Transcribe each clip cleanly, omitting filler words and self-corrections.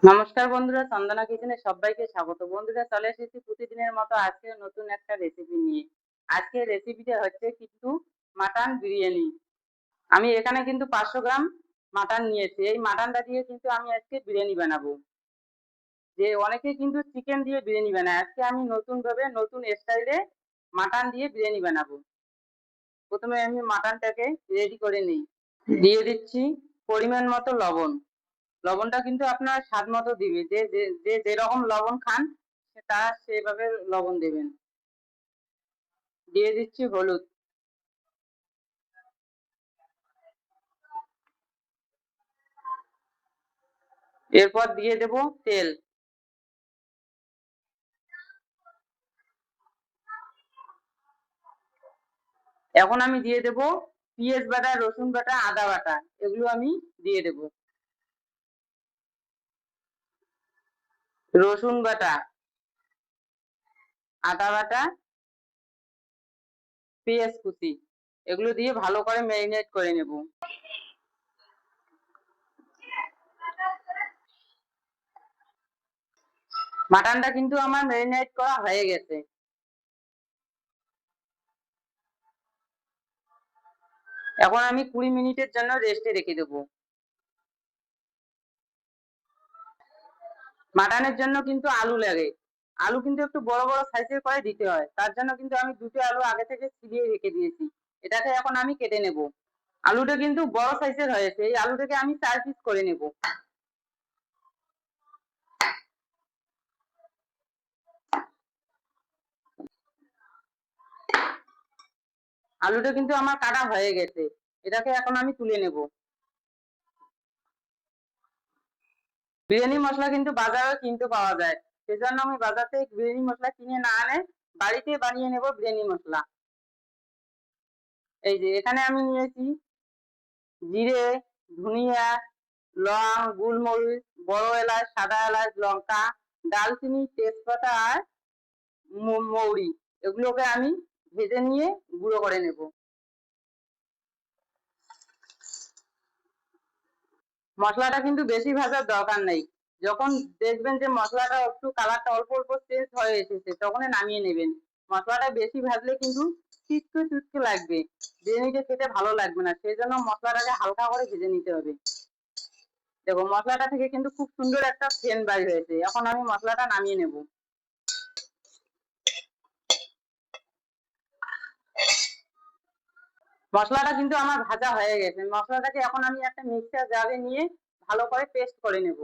নমস্কার বন্ধুরা, চন্দনা কিচেনে সবাইকে স্বাগত। বন্ধুরা, চলে এসেছি প্রতিদিনের মতো আজকে নতুন একটা রেসিপি নিয়ে। আজকের রেসিপিটা হচ্ছে কিন্তু মাটন বিরিয়ানি। আমি এখানে কিন্তু 500 গ্রাম মাটন নিয়েছি। এই মাটনটা দিয়ে কিন্তু আমি আজকে বিরিয়ানি বানাবো। যে অনেকে কিন্তু চিকেন দিয়ে বিরিয়ানি বানায়, আজকে আমি নতুন ভাবে নতুন স্টাইলে মাটন দিয়ে বিরিয়ানি বানাবো। প্রথমে আমি মাটনটাকে রেডি করে নিই। দিয়ে দিচ্ছি পরিমাণ মতো লবণ। লবণটা কিন্তু আপনার স্বাদ মতো দিবে, যে যেরকম লবণ খান তারা সেভাবে লবণ দেবেন। দিয়ে দিচ্ছি হলুদ। এরপর দিয়ে দেব তেল। এখন আমি দিয়ে দেব পেঁয়াজ বাটা, রসুন বাটা, আদা বাটা, এগুলো আমি দিয়ে দেব। রসুন বাটা, আদা বাটা, পেঁয়াজ কুচি, এগুলো দিয়ে ভালো করে ম্যারিনেট করে নেব। মাটনটা কিন্তু আমার ম্যারিনেট করা হয়ে গেছে। এখন আমি 20 মিনিটের জন্য রেস্টে রেখে দেবো। মাটনের জন্য কিন্তু আলু লাগে। আলু কিন্তু একটু বড় বড় সাইজের করে দিতে হয়, তার জন্য কিন্তু আমি দুটো আলু আগে থেকে ছিলিয়ে রেখে দিয়েছি। এটাকে এখন আমি কেটে নেব। আলুটা কিন্তু বড় সাইজের হয়েছে, এই আলুটাকে আমি 4 পিস করে নেব। আলুটা কিন্তু আমার কাটা হয়ে গেছে, এটাকে এখন আমি তুলে নেব। বিরিয়ানি মশলা কিন্তু বাজারে কিনতে পাওয়া যায়, সেজন্য আমি বাজার থেকে বিরিয়ানি মশলা কিনে না আনে বাড়িতে বানিয়ে নেব বিরিয়ানি মশলা। এই যে এখানে আমি নিয়েছি জিরে, ধনিয়া, লং, গোলমরিচ, বড় এলাচ, সাদা এলাচ, লঙ্কা, দারচিনি, তেজপাতা আর মৌরি, এগুলোকে আমি ভেজে নিয়ে গুঁড়ো করে নেব। মশলাটা কিন্তু বেশি ভাজার দরকার নেই। যখন দেখবেন যে মশলাটা একটু কালারটা অল্প অল্প চেঞ্জ হয়ে এসেছে, তখনই নামিয়ে নেবেন। মশলাটা বেশি ভাজলে কিন্তু চিটকে চিটকে লাগবে, বিরিয়ানিটা খেতে ভালো লাগবে না, সেই জন্য মশলাটাকে হালকা করে ভেজে নিতে হবে। দেখো মশলাটা থেকে কিন্তু খুব সুন্দর একটা সেন্ট বাইর হয়েছে, এখন আমি মশলাটা নামিয়ে নেব। মশলাটা কিন্তু আমার ভাজা হয়ে গেছে, মশলাটাকে এখন আমি একটা মিক্সার জারে নিয়ে ভালো করে পেস্ট করে নেব।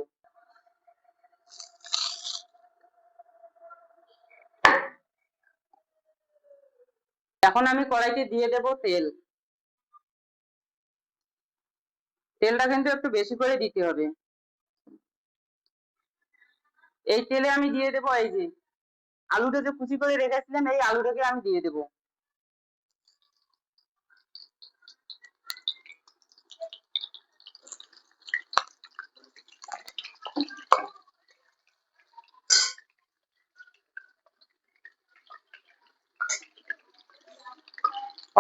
এখন আমি কড়াইতে দিয়ে দেব তেল। তেলটা কিন্তু একটু বেশি করে দিতে হবে। এই তেলে আমি দিয়ে দেব এই যে আলুটা যে কুচি করে রেখেছিলাম, এই আলুটাকে আমি দিয়ে দেব।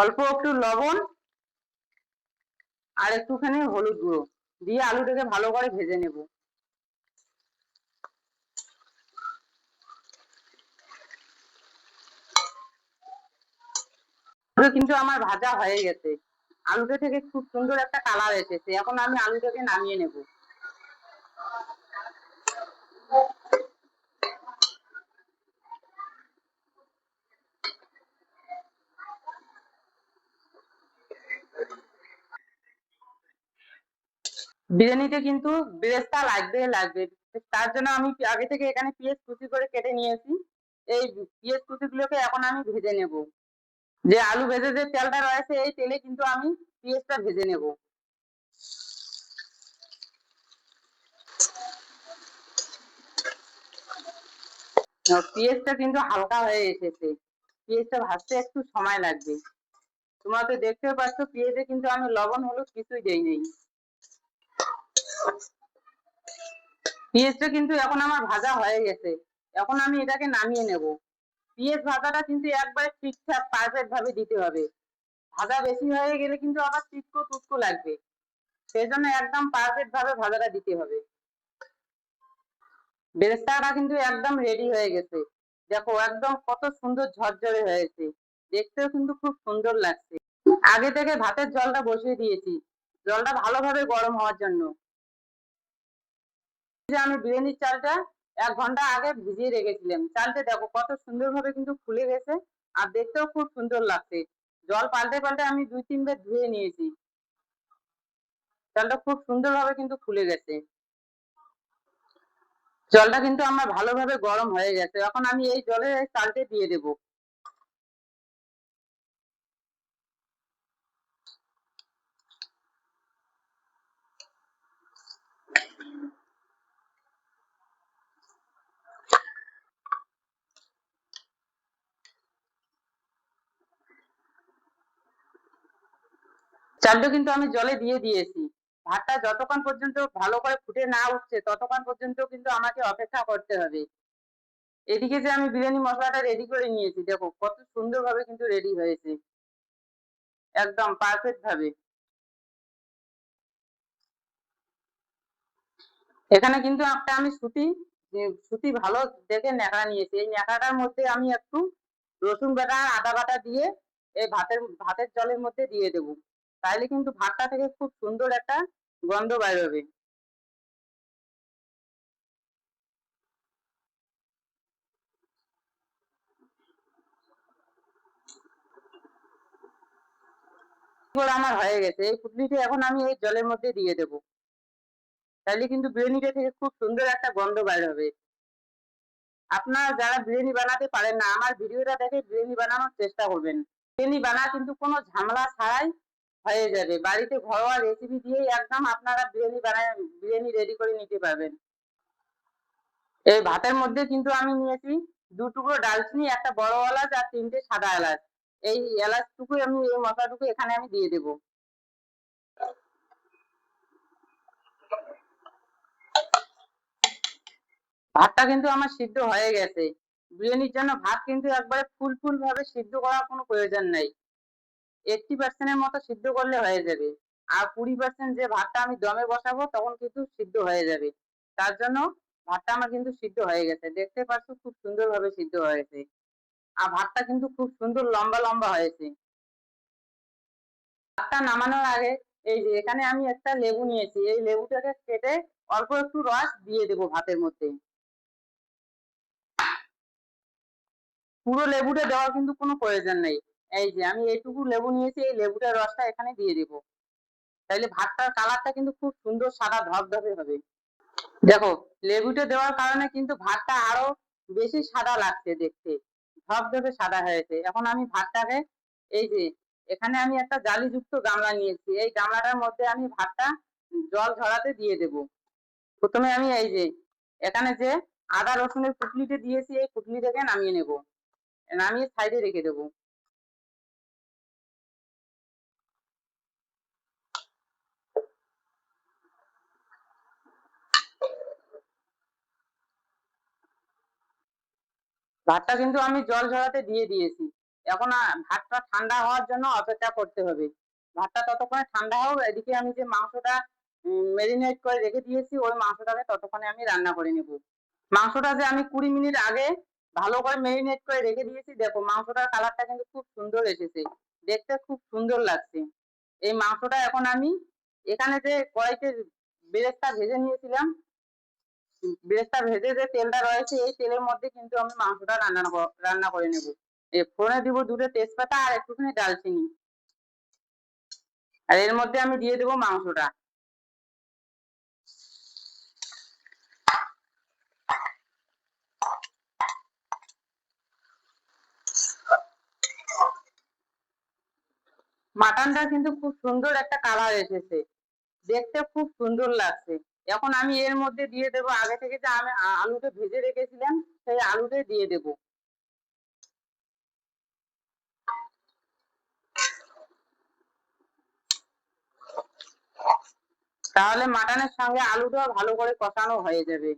অল্প একটু লবণ আর একটুখানি হলুদ গুঁড়ো দিয়ে আলুটাকে ভালো করে ভেজে নেব। কিন্তু আমার ভাজা হয়ে গেছে, আলুটা থেকে খুব সুন্দর একটা কালার এসেছে, এখন আমি আলুটাকে নামিয়ে নেব। বিরিয়ানিতে কিন্তু বেরেস্তা লাগবে লাগবে, তার জন্য আমি আগে থেকে এখানে পেঁয়াজ কুচি করে কেটে নিয়েছি। এই পেঁয়াজ কুচি গুলোকে এখন আমি ভেজে নেব। যে আলু ভেজে যে তেলটা রয়েছে, এই তেলে কিন্তু আমি পেঁয়াজটা ভেজে নেব। পেঁয়াজটা কিন্তু হালকা হয়ে এসেছে, পেঁয়াজটা ভাজতে একটু সময় লাগবে। তোমরা তো দেখতেও পাচ্ছ পেঁয়াজে কিন্তু আমি লবণ হলুদ কিছুই দেইনি। পেঁয়াজটা কিন্তু এখন আমার ভাজা হয়ে গেছে, এখন আমি এটাকে নামিয়ে নেব। পেঁয়াজ ভাজাটা কিন্তু একবারে ঠিকঠাক পারফেক্ট ভাবে দিতে হবে, ভাজা বেশি হয়ে গেলে কিন্তু আবার চিটকো টুটকো লাগবে, সেই জন্য একদম পারফেক্ট ভাবে ভাজাটা দিতে হবে। বেরেস্তাটা কিন্তু একদম রেডি হয়ে গেছে। দেখো একদম কত সুন্দর ঝরঝরে হয়েছে, দেখতেও কিন্তু খুব সুন্দর লাগছে। আগে থেকে ভাতের জলটা বসিয়ে দিয়েছি, জলটা ভালোভাবে গরম হওয়ার জন্য। যে আমি বিরিয়ানির চালটা 1 ঘন্টা আগে ভিজিয়ে রেখেছিলাম, চালটা দেখো কত সুন্দরভাবে কিন্তু ফুলে গেছে, আর দেখতেও খুব সুন্দর লাগছে। জল পাল্টে পাল্টে আমি 2-3 বার ধুয়ে নিয়েছি, চালটা খুব সুন্দরভাবে কিন্তু ফুলে গেছে। জলটা কিন্তু আমার ভালোভাবে গরম হয়ে গেছে, এখন আমি এই জলে চালটা দিয়ে দেবো। চালটা কিন্তু আমি জলে দিয়ে দিয়েছি। ভাতটা যতক্ষণ পর্যন্ত ভালো করে ফুটে না উঠছে ততক্ষণ পর্যন্ত কিন্তু আমাকে অপেক্ষা করতে হবে। এদিকে যে আমি বিরিয়ানি মশলাটা রেডি করে নিয়েছি, দেখো কত সুন্দরভাবে কিন্তু রেডি হয়েছে, একদম পারফেক্ট ভাবে। এখানে কিন্তু একটা আমি সুতি ভালো দেখে ন্যাকড়া নিয়েছি, এই ন্যাকড়াটার মধ্যে আমি একটু রসুন বাটা আর আদা বাটা দিয়ে এই ভাতের জলের মধ্যে দিয়ে দেবো, তাইলে কিন্তু ভাতটা থেকে খুব সুন্দর একটা গন্ধ বাইর হবে। এবার আমার হয়ে গেছে, এই পুটলিটা এখন আমি এই জলের মধ্যে দিয়ে দেবো, তাইলে কিন্তু বিরিয়ানিটা থেকে খুব সুন্দর একটা গন্ধ বাইর হবে। আপনারা যারা বিরিয়ানি বানাতে পারেন না, আমার ভিডিওটা দেখে বিরিয়ানি বানানোর চেষ্টা করবেন। বিরিয়ানি বানা কিন্তু কোনো ঝামেলা ছাড়াই হয়ে যাবে, বাড়িতে ঘরোয়া রেসিপি দিয়েই একদম আপনারা বিরিয়ানি রেডি করে নিতে পারবেন। এই ভাতের মধ্যে কিন্তু আমি নিয়েছি 2 টুকরো ডালচিনি, একটা বড় এলাচ আর 3টে সাদা এলাচ। এই এলাচটুকু আমি এই মশলাটুকু এখানে আমি দিয়ে দেবো। ভাতটা কিন্তু আমার সিদ্ধ হয়ে গেছে। বিরিয়ানির জন্য ভাত কিন্তু একবারে ফুল ভাবে সিদ্ধ করার কোনো প্রয়োজন নাই, 80% এর মতো সিদ্ধ করলে হয়ে যাবে। আর 20% যে ভাতটা আমি দমে বসাবো তখন কিন্তু সিদ্ধ হয়ে যাবে। তার জন্য ভাতটা আমার কিন্তু সিদ্ধ হয়ে গেছে, দেখতে পাচ্ছ খুব সুন্দরভাবে সিদ্ধ হয়েছে। আর ভাতটা কিন্তু খুব সুন্দর লম্বা লম্বা হয়েছে। ভাতটা নামানোর আগে এই যে এখানে আমি একটা লেবু নিয়েছি, এই লেবুটাকে কেটে অল্প একটু রস দিয়ে দেবো ভাতের মধ্যে। পুরো লেবুটা দেওয়ার কিন্তু কোনো প্রয়োজন নেই। এই যে আমি এইটুকু লেবু নিয়েছি, এই লেবুটার রসটা এখানে দিয়ে দেবো, তাইলে ভাতটার কালারটা কিন্তু খুব সুন্দর সাদা ধবধবে হবে। দেখো লেবুটা দেওয়ার কারণে কিন্তু ভাতটা আরো বেশি সাদা লাগছে দেখতে, ধবধবে সাদা হয়েছে। এখন আমি ভাতটাকে এই যে এখানে আমি একটা জালিযুক্ত গামলা নিয়েছি, এই গামলাটার মধ্যে আমি ভাতটা জল ঝরাতে দিয়ে দেব। প্রথমে আমি এই যে এখানে যে আদা রসুনের পুটলিটা দিয়েছি, এই পুটলিটাকে নামিয়ে নেব, নামিয়ে সাইডে রেখে দেবো। ভাতটা কিন্তু আমি জল ঝরাতে দিয়ে দিয়েছি, এখন ভাতটা ঠান্ডা হওয়ার জন্য অপেক্ষা করতে হবে। ভাতটা ততক্ষণে ঠান্ডা হোক, এদিকে আমি যে মাংসটা মেরিনেট করে রেখে দিয়েছি ওই মাংসটাকে ততক্ষণে আমি রান্না করে নেব। মাংসটা যে আমি 20 মিনিট আগে ভালো করে মেরিনেট করে রেখে দিয়েছি, দেখো মাংসটার কালারটা কিন্তু খুব সুন্দর এসেছে, দেখতে খুব সুন্দর লাগছে। এই মাংসটা এখন আমি এখানে যে কড়াইতে বেরেস্তা ভেজে নিয়েছিলাম, বেরেস্তা ভেজে যে তেলটা রয়েছে এই তেলের মধ্যে কিন্তু আমি মাংসটা রান্না করে নেব। ফোড়নে দিব 2টে তেজপাতা আর একটুখানি ডালচিনি, আর এর মধ্যে আমি দিয়ে দেবো মাংসটা। মাটনটা কিন্তু খুব সুন্দর একটা কালার এসেছে, দেখতে খুব সুন্দর লাগছে। এখন আমি এর মধ্যে দিয়ে দেবো আগে থেকে যে আমি আলুটা ভেজে রেখেছিলাম, সেই আলুটাই দিয়ে দেবো। তাহলে মাটনের সঙ্গে আলুটাও ভালো করে কষানো হয়ে যাবে।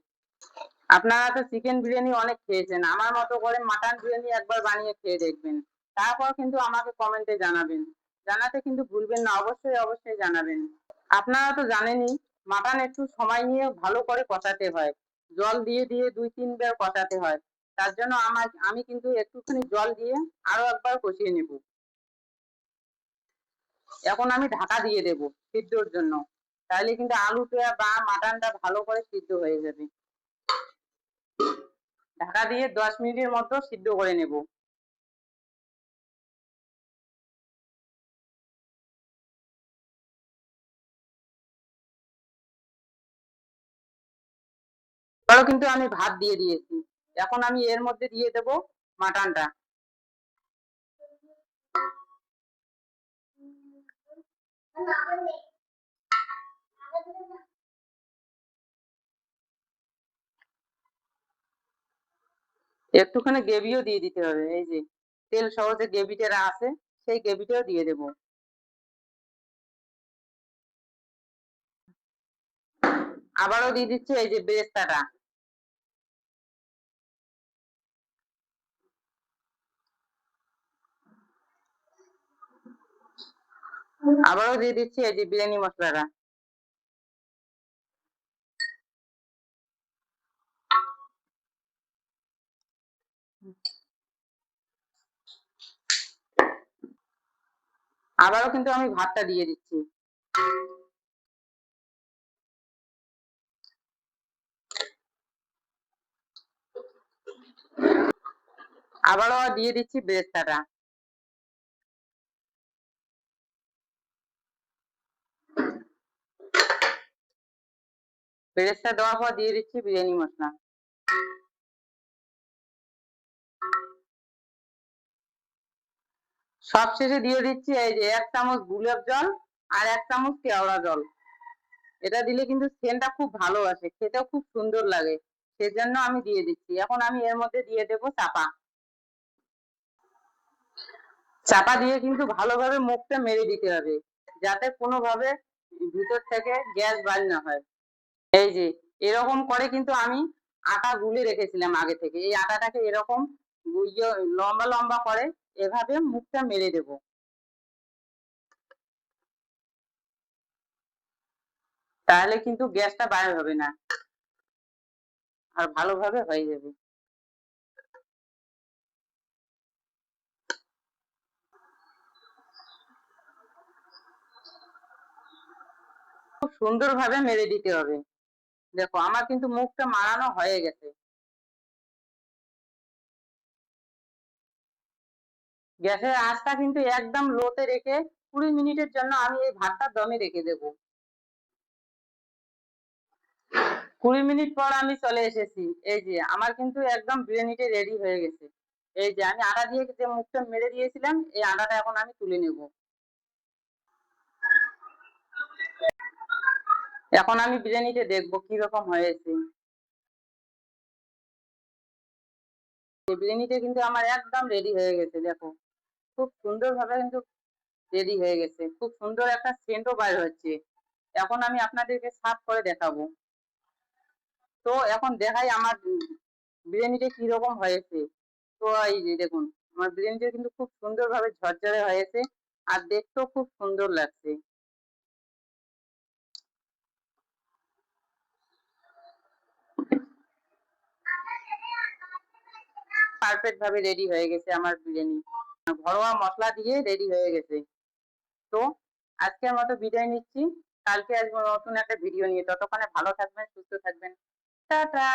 আপনারা তো চিকেন বিরিয়ানি অনেক খেয়েছেন, আমার মতো করে মাটন বিরিয়ানি একবার বানিয়ে খেয়ে দেখবেন, তারপর কিন্তু আমাকে কমেন্টে জানাবেন। জানাতে কিন্তু ভুলবেন না, অবশ্যই জানাবেন। আপনারা তো জানেনই মাটন একটু সময় নিয়ে ভালো করে কষাতে হয়, জল দিয়ে দিয়ে 2-3 বার কষাতে হয়। তার জন্য আমি কিন্তু একটুখানি জল দিয়ে আরো একবার কষিয়ে নেব। এখন আমি ঢাকা দিয়ে দেব সিদ্ধর জন্য। তাহলে কিন্তু আলুটা বা মাটনটা ভালো করে সিদ্ধ হয়ে যাবে। ঢাকা দিয়ে 10 মিনিটের মতো সিদ্ধ করে নেব। এবারও কিন্তু আমি ভাত দিয়ে দিয়েছি। এখন আমি এর মধ্যে দিয়ে দেব মাটনটা। একটুখানি গ্রেভিও দিয়ে দিতে হবে। এই যে তেল সহ যে গ্রেভিটা আছে সেই গ্রেভিটাও দিয়ে দেব। আবারও দিয়ে দিচ্ছি এই যে বেরেস্তাটা। আবারও দিয়ে দিচ্ছি এই যে বিরিয়ানি মশলাটা। আবারও কিন্তু আমি ভাতটা দিয়ে দিচ্ছি। আবারও দিয়ে দিচ্ছি বেরেস্তাটা। বেরেস্তা দেওয়ার পর দিয়ে দিচ্ছি বিরিয়ানি মশলা। সবশেষে দিয়ে দিচ্ছি এই যে 1 চামচ গোলাপ জল আর 1 চামচ কেওড়া জল। এটা দিলে কিন্তু সেন্টটা খুব ভালো আসে, খেতেও খুব সুন্দর লাগে। সেজন্য আমি দিয়ে দিচ্ছি। এখন আমি এর মধ্যে দিয়ে দেব চাপা। চাপা দিয়ে কিন্তু ভালোভাবে মুখটা মেরে দিতে হবে, যাতে কোনোভাবে ভিতর থেকে গ্যাস বার না হয়। এই যে এরকম করে কিন্তু আমি আটা গুলে রেখেছিলাম আগে থেকে। এই আটাটাকে এরকম লম্বা লম্বা করে এভাবে মুখটা মেরে দেব। তাহলে কিন্তু গ্যাসটা বার হবে না আর ভালোভাবে হয়ে যাবে। খুব সুন্দরভাবে মেরে দিতে হবে। দেখো আমার কিন্তু মুখটা মারানো হয়ে গেছে। গ্যাসের আঁচটা কিন্তু একদম লোতে রেখে 20 মিনিটের জন্য আমি এই ভাতটা দমে রেখে দেব। 20 মিনিট পর আমি চলে এসেছি। এই যে আমার কিন্তু একদম বিরিয়ানিটা রেডি হয়ে গেছে। এই যে আমি আটা দিয়ে যে মুখটা মেরে দিয়েছিলাম এই আটাটা এখন আমি তুলে নেব। এখন আমি বিরিয়ানিটা দেখবো কিরকম হয়েছে। বিরিয়ানিটা কিন্তু আমার একদম রেডি হয়ে গেছে। দেখো খুব সুন্দরভাবে কিন্তু রেডি হয়ে গেছে। খুব সুন্দর একটা সেন্টও বাইর হচ্ছে। এখন আমি আপনাদেরকে সার্ভ করে দেখাবো। তো এখন দেখাই আমার বিরিয়ানিটা কিরকম হয়েছে। তো এই যে দেখুন আমার বিরিয়ানিটা কিন্তু খুব সুন্দরভাবে ঝরঝরে হয়েছে আর দেখতেও খুব সুন্দর লাগছে। পারফেক্ট ভাবে রেডি হয়ে গেছে আমার বিরিয়ানি। ঘরোয়া মশলা দিয়ে রেডি হয়ে গেছে। তো আজকের মতো বিদায় নিচ্ছি। কালকে আসবো নতুন একটা ভিডিও নিয়ে। ততক্ষণে ভালো থাকবেন, সুস্থ থাকবেন। টাটা।